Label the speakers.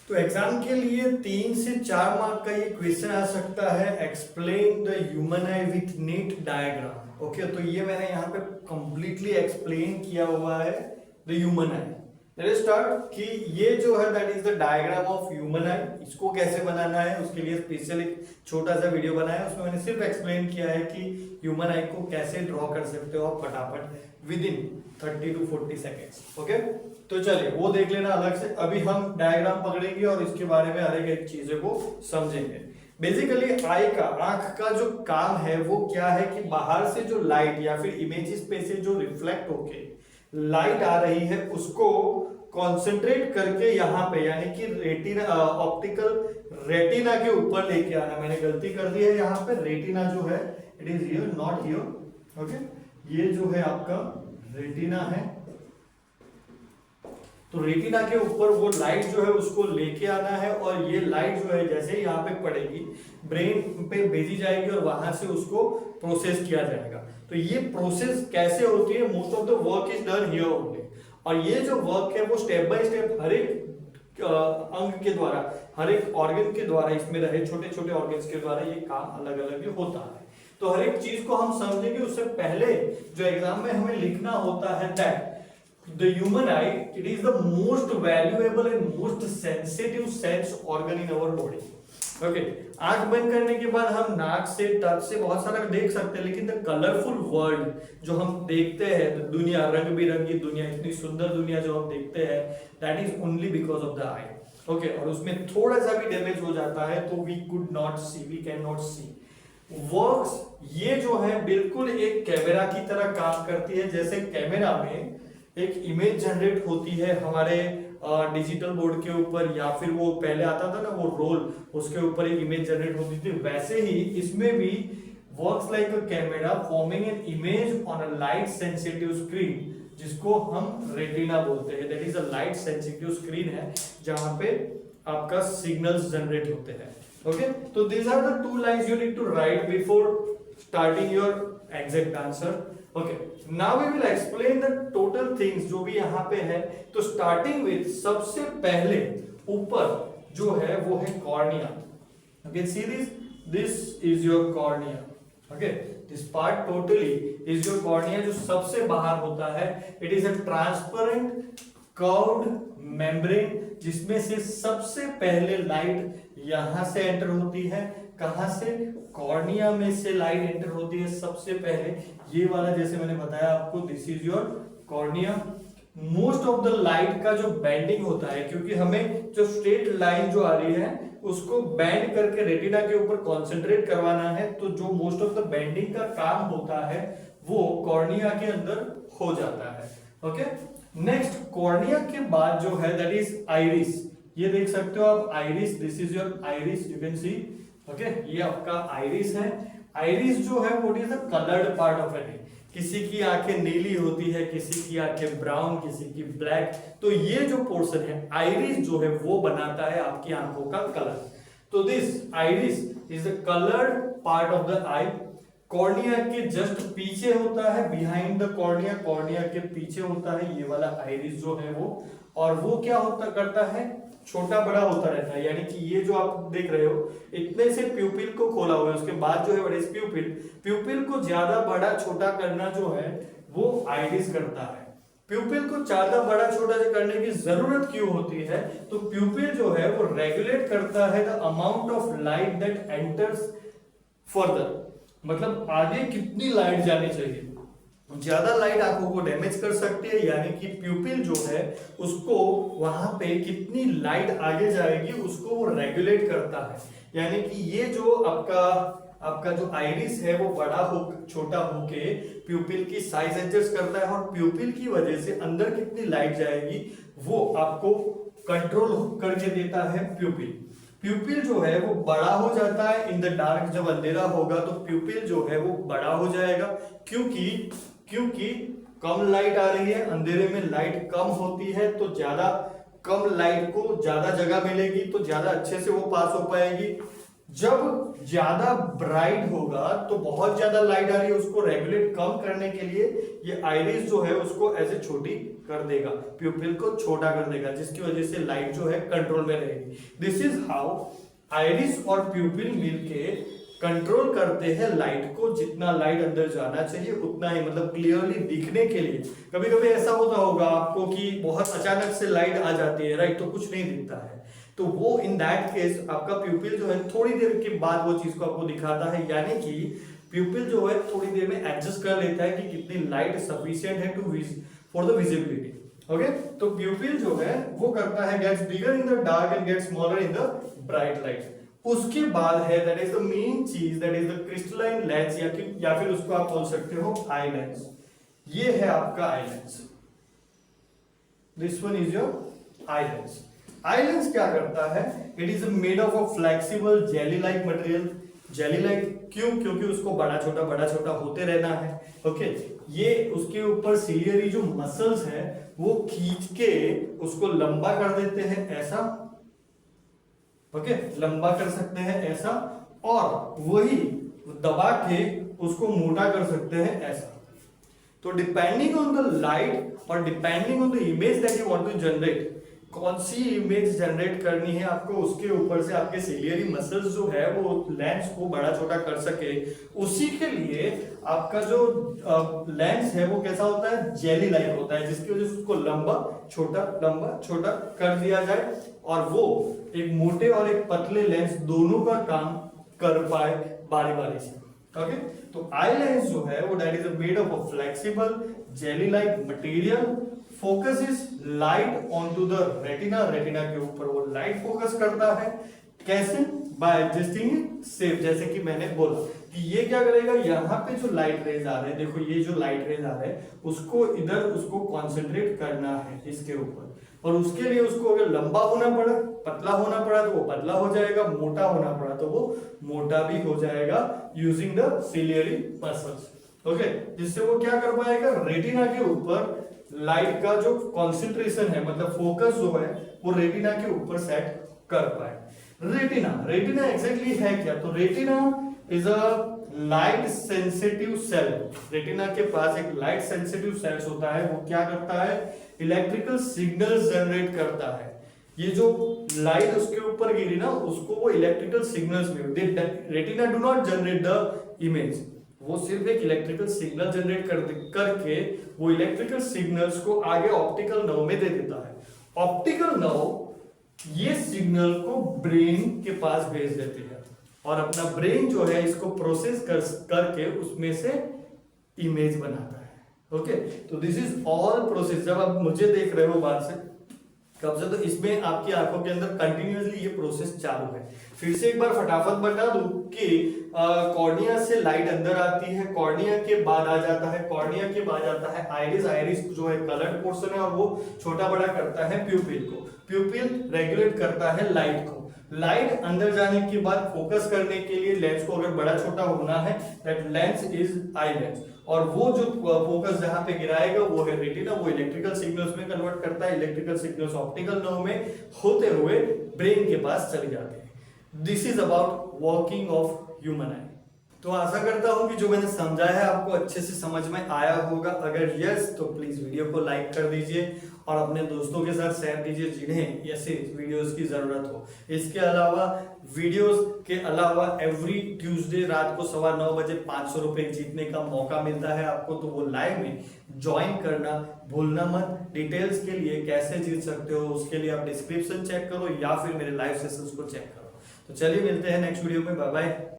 Speaker 1: तो एग्जाम के लिए 3 से 4 मार्क का ये क्वेश्चन आ सकता है, explain the human I with NEET diagram. Okay, तो ये मैंने यहाँ पे कंप्लीटली एक्सप्लेन किया हुआ है the human I. Let's start कि ये जो है that is the diagram of human आई। इसको कैसे बनाना है उसके लिए स्पेशल एक छोटा सा वीडियो बनाया है, उसमें मैंने सिर्फ एक्सप्लेन किया है कि ह्यूमन आई को कैसे ड्रॉ कर सकते हो आप फटाफट with in 30 to 40 seconds. Okay, तो चलिए वो देख लेना अलग से। अभी हम डायग्राम पकड़ेंगे और इसके बारे में हर एक चीजों को समझेंगे। बेसिकली आई का, आंख का जो काम है वो क्या है कि बाहर से जो लाइट या फिर इमेजेस पे से जो रिफ्लेक्ट होके लाइट आ रही है उसको कंसंट्रेट करके यहाँ पे यानी कि रेटिना, ऑप्टिकल रेटिना के ऊपर लेके आना। मैंने गलती कर दी है, यहाँ पे रेटिना जो है it is here not here. Okay, ये जो है आपका रेटिना है, तो रेटिना के ऊपर वो लाइट जो है उसको लेके आना है और ये लाइट जो है जैसे ही यहाँ पे पड़ेगी ब्रेन पे भेजी जाएगी और वहां से उसको प्रोसेस किया जाएगा। तो ये प्रोसेस कैसे होती है, most of the work is done here only. और ये जो वर्क है वो स्टेप बाय स्टेप हर एक अंग के द्वारा, हर एक ऑर्गन के द्वारा, इसमें रहे छोटे छोटे ऑर्गन्स के द्वारा ये काम अलग अलग होता है। तो हर एक चीज को हम समझेंगे उससे पहले जो एग्जाम में हमें लिखना होता है that the human eye it is the most valuable and most sensitive sense organ in our body। Okay, आंख बंद करने के बाद हम नाक से, टच से बहुत सारा देख सकते हैं, लेकिन द कलरफुल वर्ल्ड जो हम देखते हैं, दुनिया, रंग बिरंगी दुनिया, इतनी सुंदर दुनिया जो हम देखते हैं that is only because of the I. Okay, और उसमें थोड़ा सा भी डैमेज हो जाता है तो we could not see, we can not see. Works ये जो है बिल्कुल एक कैमरा की तरह काम करती है। जैसे कैमरा में एक इमेज जनरेट होती है हमारे डिजिटल बोर्ड के ऊपर, या फिर वो पहले आता था ना वो रोल, उसके ऊपर एक इमेज जनरेट होती थी, वैसे ही इसमें भी works like a camera forming an image on a light sensitive screen, जिसको हम रेटिना बोलते हैं। That is a light sensitive screen है जहां पे आपका सिग्नल्स जनरेट होते हैं। ओके, तो these are the 2 lines you need to write before starting your exact answer. Okay, now we will explain the total things जो भी यहाँ पे है। तो स्टार्टिंग विथ सबसे पहले ऊपर जो है वो है cornea. Okay, see this is your cornea. Okay, this part totally is your cornea जो सबसे बाहर होता है। It is a transparent curved membrane जिसमें से सबसे पहले लाइट यहां से एंटर होती है। कहां से? कॉर्निया में से लाइट एंटर होती है सबसे पहले। ये वाला जैसे मैंने बताया आपको, this is your cornea. Most of the light का जो बेंडिंग होता है, क्योंकि हमें जो स्ट्रेट लाइन जो आ रही है उसको बेंड करके रेटिना के ऊपर कॉन्सेंट्रेट करवाना है, तो जो मोस्ट ऑफ द बेंडिंग का काम होता है वो कॉर्निया के अंदर हो जाता है। ओके, नेक्स्ट कॉर्निया के बाद जो है दैट इज आइरिस। ये देख सकते हो आप iris, this is your iris, you can see. Okay, ये आपका आइरिस है। आइरिस जो है what is the coloured part of an eye. किसी की आंखें नीली होती है, किसी की आंखें ब्राउन, किसी की ब्लैक। तो ये जो पोर्शन है आइरिस जो है वो बनाता है आपकी आंखों का कलर। तो this iris is the coloured part of the I. Cornea के जस्ट पीछे होता है, बिहाइंड द कॉर्निया, कॉर्निया के पीछे होता है ये वाला आइरिस जो है वो। और वो क्या होता करता है, छोटा बड़ा होता रहता है। यानी कि ये जो आप देख रहे हो इतने से प्यूपिल को खोला हुआ है, उसके बाद जो है बड़े प्यूपिल, प्यूपिल को ज्यादा बड़ा छोटा करना जो है वो आइरिस करता है। प्यूपिल को ज्यादा बड़ा छोटा करने की जरूरत क्यों होती है? तो प्यूपिल जो है वो रेगुलेट करता है the amount of light that enters further, मतलब आगे कितनी लाइट जानी चाहिए। ज्यादा लाइट आंखों को डैमेज कर सकती है, यानी कि प्यूपिल जो है उसको वहां पे कितनी लाइट आगे जाएगी उसको वो रेगुलेट करता है। यानी कि ये जो आपका जो आइरिस है वो बड़ा हो छोटा होके प्यूपिल की साइज एडजस्ट करता है, और प्यूपिल की वजह से अंदर कितनी लाइट जाएगी वो आपको कंट्रोल करके देता है प्यूपिल। प्यूपिल जो है वो बड़ा हो जाता है इन द डार्क, जब अंधेरा होगा तो प्यूपिल जो है वो बड़ा हो जाएगा, क्योंकि कम लाइट आ रही है, अंधेरे में लाइट कम होती है, तो ज्यादा कम लाइट को ज्यादा जगह मिलेगी तो ज्यादा अच्छे से वो पास हो पाएगी। जब ज्यादा ब्राइट होगा तो बहुत ज्यादा लाइट आ रही है, उसको रेगुलेट कम करने के लिए ये आइरिस जो है उसको ऐसे छोटी कर देगा, प्यूपिल को छोटा कर देगा, जिसकी वजह से लाइट जो है कंट्रोल में रहेगी। दिस इज हाउ आइरिस और प्यूपिल मिलके कंट्रोल करते हैं लाइट को। जितना लाइट अंदर जाना चाहिए उतना ही, मतलब क्लियरली दिखने के लिए। कभी कभी ऐसा होता होगा आपको कि बहुत अचानक से लाइट आ जाती है, राइट, तो कुछ नहीं दिखता है, तो वो इन दैट केस आपका प्यूपिल जो है थोड़ी देर के बाद वो चीज को आपको दिखाता है, यानी कि प्यूपिल जो है थोड़ी देर में एडजस्ट कर लेता है कि कितनी लाइट सफिशिएंट है to for the visibility. Okay, तो प्यूपिल जो है वो करता है gets bigger in the dark and gets smaller in the bright light. उसके बाद है दैट इज द मेन चीज, that is the crystalline lens, या फिर उसको आप बोल सकते हो आई लेंस। ये है आपका eye lens, this one is your eye lens. Eye lens क्या करता है, it is made of a flexible jelly like material. Jelly like क्यों, क्योंकि उसको बड़ा छोटा होते रहना है। ओके, ये उसके ऊपर सिलियरी जो मसल्स है वो खींच के उसको लंबा कर देते हैं ऐसा, ओके, लंबा कर सकते हैं ऐसा, और वही दबा के उसको मोटा कर सकते हैं ऐसा। तो डिपेंडिंग ऑन द लाइट और depending on the image that you want to generate, कौन सी इमेज जनरेट करनी है आपको, उसके ऊपर से आपके सिलियरी मसल्स जो है वो लेंस को बड़ा छोटा कर सके, उसी के लिए आपका जो लेंस है वो कैसा होता है, जेली लाइक होता है, जिसकी वजह से उसको लंबा छोटा कर दिया जाए और वो एक मोटे और एक पतले लेंस दोनों का काम कर पाए बारी बारी से। ओके, तो आई लेंस जो है वो that is made of a flexible jelly like material, focuses light onto the retina. Retina के ऊपर वो लाइट फोकस करता है, कैसे, बाय एडजस्टिंग शेप। जैसे कि मैंने बोला कि ये क्या करेगा, यहाँ पे जो लाइट रेज आ रहे हैं, देखो ये जो लाइट रेज आ रहे हैं उसको इधर उसको कॉन्सेंट्रेट करना है इसके ऊपर, और उसके लिए उसको अगर लंबा होना पड़ा, पतला होना पड़ा तो वो पतला हो जाएगा, मोटा होना पड़ा तो वो मोटा भी हो जाएगा using the ciliary muscles. Okay, जिससे वो क्या कर पाएगा, रेटिना के ऊपर लाइट का जो कॉन्सेंट्रेशन है, मतलब फोकस जो है वो रेटिना के ऊपर सेट कर पाए। रेटिना एग्जैक्टली है क्या, तो retina is a light sensitive cell. Retina के पास एक लाइट सेंसिटिव सेल्स होता है, वो क्या करता है, इलेक्ट्रिकल सिग्नल्स जनरेट करता है। ये जो लाइट उसके ऊपर गिरी ना, उसको वो इलेक्ट्रिकल सिग्नल्स में, retina do not generate the image, वो सिर्फ एक इलेक्ट्रिकल सिग्नल जनरेट करके वो इलेक्ट्रिकल सिग्नल्स को आगे ऑप्टिकल नर्व में दे देता है। ऑप्टिकल नर्व ये सिग्नल को ब्रेन के पास भेज देते हैं और अपना ब्रेन जो है इसको प्रोसेस करके उसमें से इमेज बनाता है। ओके, तो दिस इज ऑल प्रोसेस। जब आप मुझे देख रहे हो बाहर से कब से, तो इसमें आपकी आंखों के अंदर कंटिन्यूअसली ये प्रोसेस चालू है। फिर से एक बार फटाफट बता दूं कि कॉर्निया से लाइट अंदर आती है, कॉर्निया के बाद आ जाता है, कॉर्निया के बाद आता है आइरिस। आइरिस जो है कलर्ड पोर्शन है और वो छोटा बड़ा करता है प्यूपिल को, प्यूपिल रेगुलेट करता है लाइट को। लाइट अंदर जाने के बाद फोकस करने के लिए लेंस को अगर बड़ा छोटा होना है, that lens is eye lens, और वो जो फोकस जहां पे गिराएगा वो है रेटिना, वो इलेक्ट्रिकल सिग्नल्स में कन्वर्ट करता है, इलेक्ट्रिकल सिग्नल्स ऑप्टिकल नर्व में होते हुए ब्रेन के पास चले जाते हैं। This is about working of human आई। तो आशा करता हूं कि जो मैंने समझाया है आपको अच्छे से समझ में आया होगा। अगर यस तो प्लीज वीडियो को लाइक कर दीजिए और अपने दोस्तों के साथ शेयर कीजिए जिन्हें ऐसे वीडियोस की जरूरत हो। इसके अलावा वीडियोस के अलावा एवरी ट्यूसडे रात को 9:15 बजे 500 रुपए जीतने का मौका मिलता है आपको, तो वो लाइव में ज्वाइन करना भूलना मत। डिटेल्स के लिए कैसे जीत सकते हो उसके लिए आप डिस्क्रिप्शन चेक करो या फिर मेरे लाइव सेशंस को चेक करो। तो चलिए मिलते हैं नेक्स्ट वीडियो में, बाय बाय।